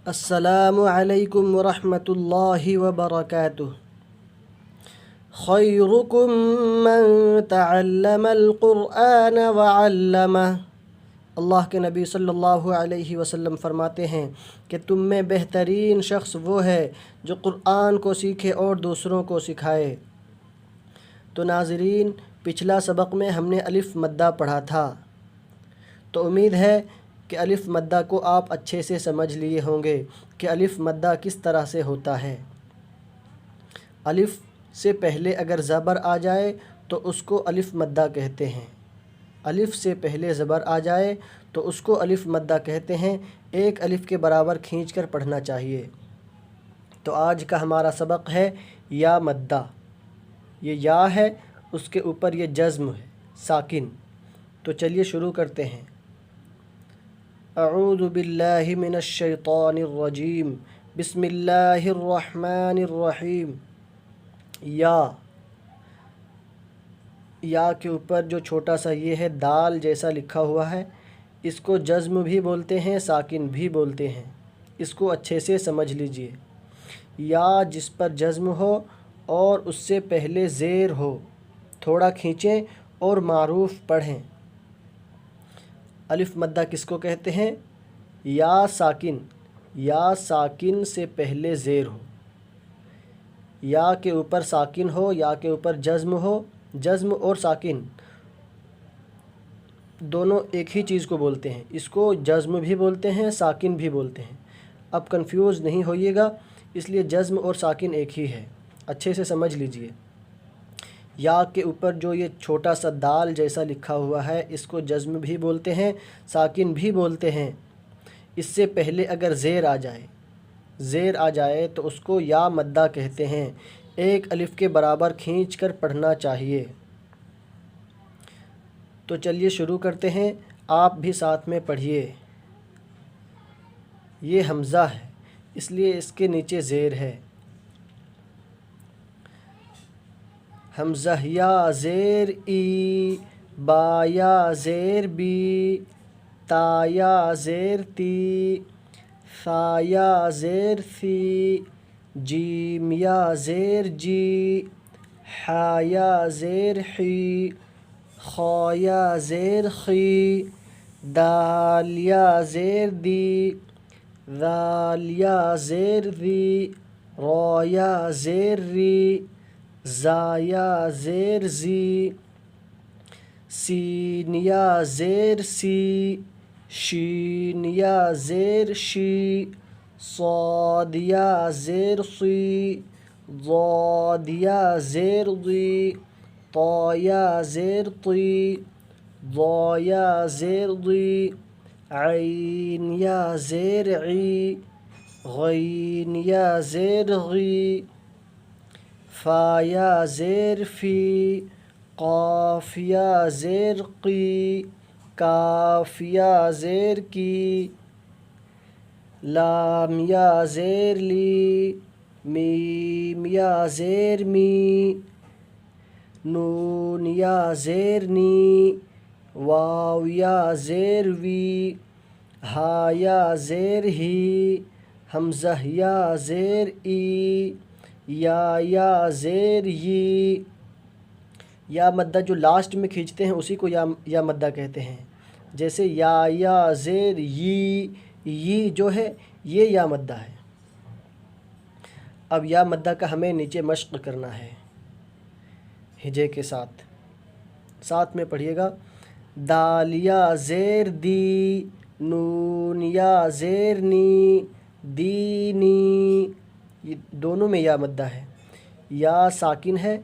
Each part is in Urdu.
السلام علیکم ورحمۃ اللہ وبرکاتہ۔ خیرکم من تعلم القرآن وعلمہ۔ اللہ کے نبی صلی اللہ علیہ وسلم فرماتے ہیں کہ تم میں بہترین شخص وہ ہے جو قرآن کو سیکھے اور دوسروں کو سکھائے۔ تو ناظرین، پچھلا سبق میں ہم نے الف مدہ پڑھا تھا، تو امید ہے کہ الف مدہ کو آپ اچھے سے سمجھ لیے ہوں گے کہ الف مدہ کس طرح سے ہوتا ہے۔ الف سے پہلے اگر زبر آ جائے تو اس کو الف مدہ کہتے ہیں۔ الف سے پہلے زبر آ جائے تو اس کو الف مدہ کہتے ہیں۔ ایک الف کے برابر کھینچ کر پڑھنا چاہیے۔ تو آج کا ہمارا سبق ہے یا مدہ۔ یہ یا ہے، اس کے اوپر یہ جزم ہے، ساکن۔ تو چلیے شروع کرتے ہیں۔ اعوذ باللہ من الشیطان الرجیم، بسم اللہ الرحمن الرحیم۔ یا کے اوپر جو چھوٹا سا یہ ہے دال جیسا لکھا ہوا ہے، اس کو جزم بھی بولتے ہیں، ساکن بھی بولتے ہیں۔ اس کو اچھے سے سمجھ لیجئے۔ یا جس پر جزم ہو اور اس سے پہلے زیر ہو، تھوڑا کھینچیں اور معروف پڑھیں۔ الف مدہ کس کو کہتے ہیں؟ یا ساکن۔ یا ساکن سے پہلے زیر ہو، یا کے اوپر ساکن ہو، یا کے اوپر جزم ہو۔ جزم اور ساکن دونوں ایک ہی چیز کو بولتے ہیں۔ اس کو جزم بھی بولتے ہیں، ساکن بھی بولتے ہیں۔ اب کنفیوز نہیں ہوئیے گا، اس لیے جزم اور ساکن ایک ہی ہے، اچھے سے سمجھ لیجئے۔ یا کے اوپر جو یہ چھوٹا سا دال جیسا لکھا ہوا ہے، اس کو جزم بھی بولتے ہیں، ساکن بھی بولتے ہیں۔ اس سے پہلے اگر زیر آ جائے تو اس کو یا مدہ کہتے ہیں۔ ایک الف کے برابر کھینچ کر پڑھنا چاہیے۔ تو چلیے شروع کرتے ہیں، آپ بھی ساتھ میں پڑھیے۔ یہ حمزہ ہے، اس لیے اس کے نیچے زیر ہے۔ حمزہ یا زیر ای، با یا زیر بی، تا یا زیر تی، ثا یا زیر ثی، جیم یا زیر جی، حا یا زیر حی، خا یا زیر خی، دال یا زیر دی، ذال یا زیر ذی، را یا زیر ری، زا یا زیر زی، سین یا زیر سی، شین یا زیر شی، صاد یا زیر صی، ضاد یا زیر ضی، طا یا زیر طی، ضا یا زیر ضی، عین یا زیر عی، غین یا زیر غی، فا یا زیر فی، قاف یا زیر قی، کاف یا زیر کی، لام یا زیر لی، میم یا زیر می، نون یا زیر نی، واو یا زیر وی، ہا یا زیر ہی، حمزہ یا زیر ای، یا زیر یی۔ یا مدہ جو لاسٹ میں کھینچتے ہیں اسی کو یا مدہ کہتے ہیں۔ جیسے یا زیر یی جو ہے یہ یا مدہ ہے۔ اب یا مدہ کا ہمیں نیچے مشق کرنا ہے ہجے کے ساتھ میں پڑھیے گا۔ دال یا زیر دی، نون یا زیر نی، دینی، یہ دونوں میں یا مدہ ہے۔ یا ساکن ہے،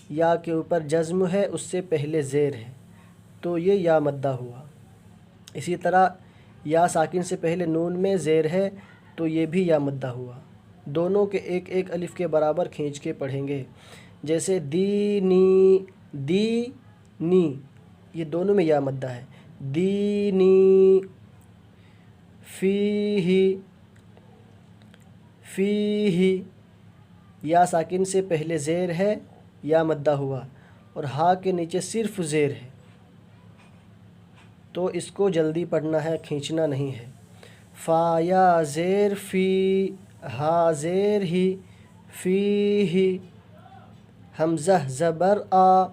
یا کے اوپر جزم ہے، اس سے پہلے زیر ہے، تو یہ یا مدہ ہوا۔ اسی طرح یا ساکن سے پہلے نون میں زیر ہے تو یہ بھی یا مدہ ہوا۔ دونوں کے ایک ایک الف کے برابر کھینچ کے پڑھیں گے۔ جیسے دینی، دی نی، یہ دونوں میں یا مدہ ہے۔ دینی، فیہ، یا ساکن سے پہلے زیر ہے، یا مدہ ہوا، اور ہا کے نیچے صرف زیر ہے، تو اس کو جلدی پڑھنا ہے، کھینچنا نہیں ہے۔ فا یا زیر فی، ہا زیر ہی، فی ہی، حمزہ زبر آ،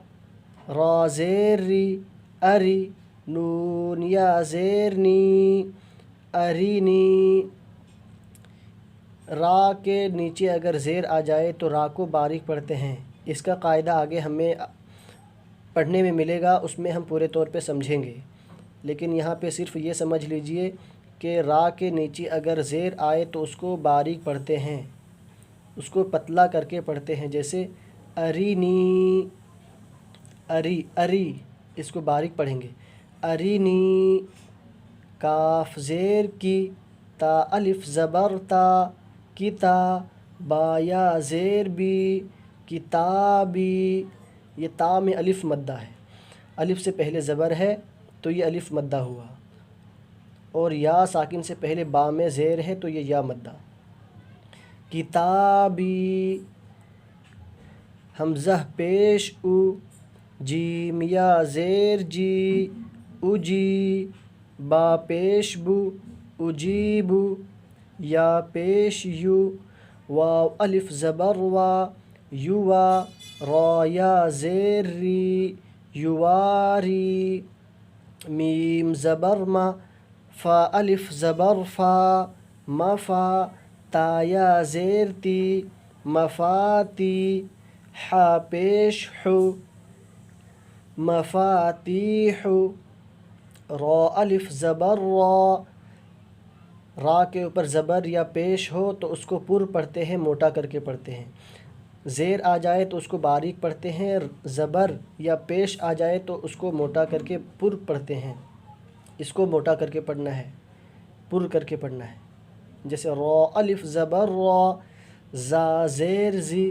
را زیر ری، اری، نون یا زیر نی، ارینی۔ را کے نیچے اگر زیر آ جائے تو را کو باریک پڑھتے ہیں۔ اس کا قاعدہ آگے ہمیں پڑھنے میں ملے گا، اس میں ہم پورے طور پہ سمجھیں گے، لیکن یہاں پہ صرف یہ سمجھ لیجئے کہ را کے نیچے اگر زیر آئے تو اس کو باریک پڑھتے ہیں، اس کو پتلا کر کے پڑھتے ہیں، جیسے ارینی، اری، اری، اس کو باریک پڑھیں گے، ارینی۔ کاف زیر کی، تا الف زبر تا، کتا، با یا زیر بی، کتابی۔ یہ تا میں الف مدہ ہے، الف سے پہلے زبر ہے تو یہ الف مدہ ہوا، اور یا ساکن سے پہلے با میں زیر ہے تو یہ یا مدہ۔ کتابی، حمزہ پیش او، جیم یا زیر جی، اجی، با پیش بو، اجیبو، یا پیش یو، واو الف زبر وا، یوا، را یا زیر ری، یواری، میم زبر ما، فا الف زبر فا، مفا، تا یا زیر تی، مفاتی، حا پیش حو، مفاتیح، را الف زبر را، را کے اوپر زبر یا پیش ہو تو اس کو پر پڑھتے ہیں، موٹا کر کے پڑھتے ہیں، زیر آ جائے تو اس کو باریک پڑھتے ہیں، زبر یا پیش آ جائے تو اس کو موٹا کر کے پر پڑھتے ہیں، اس کو موٹا کر کے پڑھنا ہے، پر کر کے پڑھنا ہے، جیسے را الف زبر را، زا زیر زی،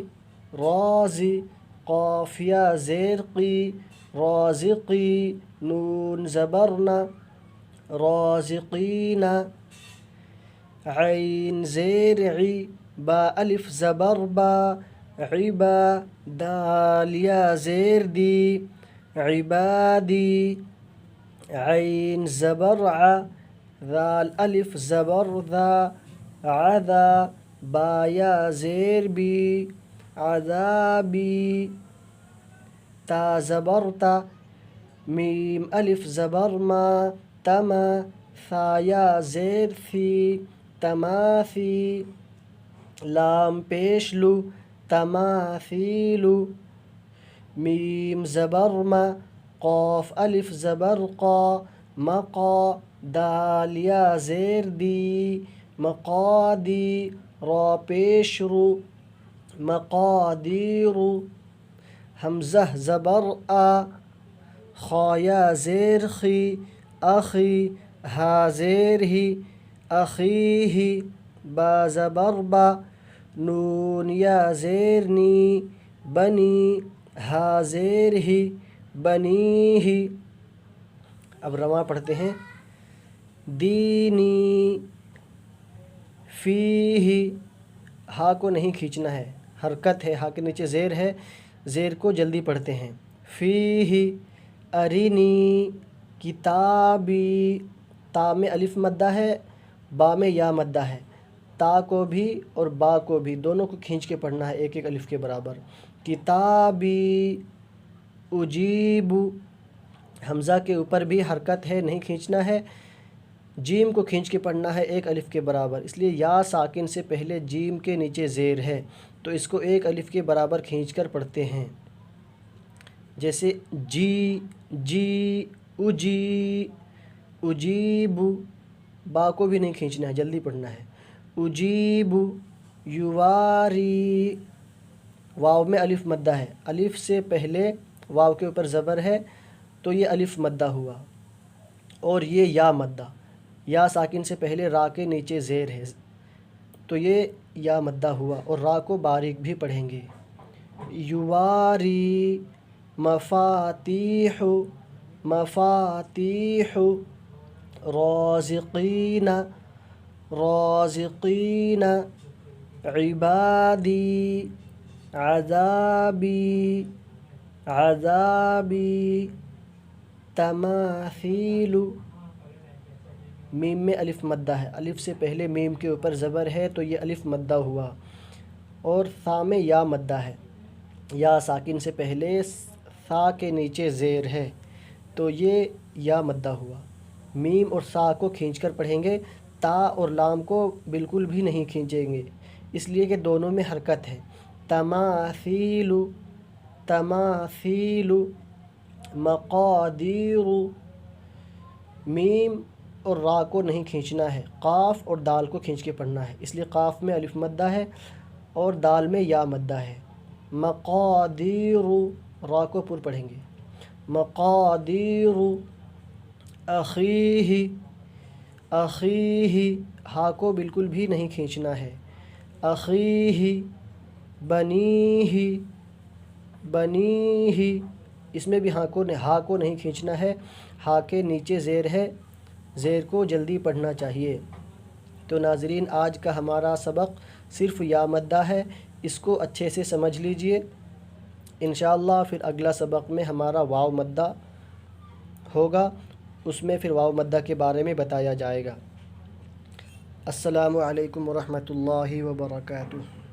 رازی، قاف یا زیر قی، رازقی، نون زبرنا، رازقین، عین زیر عی، با الف زبر با، عبا، دال یا زیر دی، عبادی، عین زبر ع، ذال الف زبر ذا، عذا، با یا زیر بی، عذابی، تا زبر تا، میم الف زبر ما، تما، ثا یا زیر ثی، تماثی، لام پیش لو، تماثیلو، میم زبر ما، قاف الف زبر قا، مقا، دال یا زیر دی، مقادی، را پیش رو، مقادیرو، حمزہ زبر آ، خا یا زیر خی، اخی، ہا زیر ہی، اخیہ، با زبر با، نون یا زیر نی، بنی، ہا زیر ہی، بنیہ۔ اب رواں پڑھتے ہیں، دینی، فیہ، ہا کو نہیں کھینچنا ہے، حرکت ہے، ہا کے نیچے زیر ہے، زیر کو جلدی پڑھتے ہیں، فیہ، ارینی، کتابی، تا میں الف مدہ ہے، با میں یا مدہ ہے، تا کو بھی اور با کو بھی دونوں کو کھینچ کے پڑھنا ہے ایک ایک الف کے برابر، کتابی، اجیب، حمزہ کے اوپر بھی حرکت ہے، نہیں کھینچنا ہے، جیم کو کھینچ کے پڑھنا ہے ایک الف کے برابر، اس لیے یا ساکن سے پہلے جیم کے نیچے زیر ہے تو اس کو ایک الف کے برابر کھینچ کر پڑھتے ہیں، جیسے جی، جی، اجی، اجیب، با کو بھی نہیں کھینچنا ہے، جلدی پڑھنا ہے، اجیب، یواری، واو میں الف مدہ ہے، الف سے پہلے واو کے اوپر زبر ہے تو یہ الف مدہ ہوا، اور یہ یا مدہ، یا ساکن سے پہلے را کے نیچے زیر ہے تو یہ یا مدہ ہوا، اور را کو باریک بھی پڑھیں گے، یواری، مفاتیح، مفاتیح، رازقین، رازقین، عبادی، عذابی، عذابی، تماثیل، میم میں الف مدہ ہے، الف سے پہلے میم کے اوپر زبر ہے تو یہ الف مدہ ہوا، اور ثا میں یا مدہ ہے، یا ساکن سے پہلے ثا کے نیچے زیر ہے تو یہ یا مدہ ہوا۔ میم اور سا کو کھینچ کر پڑھیں گے، تا اور لام کو بالکل بھی نہیں کھینچیں گے، اس لیے کہ دونوں میں حرکت ہے۔ تماثیل، تماثیل، مقادیر، میم اور را کو نہیں کھینچنا ہے، قاف اور دال کو کھینچ کے پڑھنا ہے، اس لیے قاف میں الف مدہ ہے اور دال میں یا مدہ ہے۔ مقادیر، را کو پر پڑھیں گے، مقادیر، اخیہ، اخیہ، ہا کو بالکل بھی نہیں کھینچنا ہے، اخیہ، بنیہ، بنیہ، اس میں بھی ہا کو نہیں کھینچنا ہے، ہا کے نیچے زیر ہے، زیر کو جلدی پڑھنا چاہیے۔ تو ناظرین، آج کا ہمارا سبق صرف یا مدہ ہے، اس کو اچھے سے سمجھ لیجئے۔ انشاءاللہ پھر اگلا سبق میں ہمارا واو مدہ ہوگا، اس میں پھر واو مدہ کے بارے میں بتایا جائے گا۔ السلام علیکم ورحمۃ اللہ وبرکاتہ۔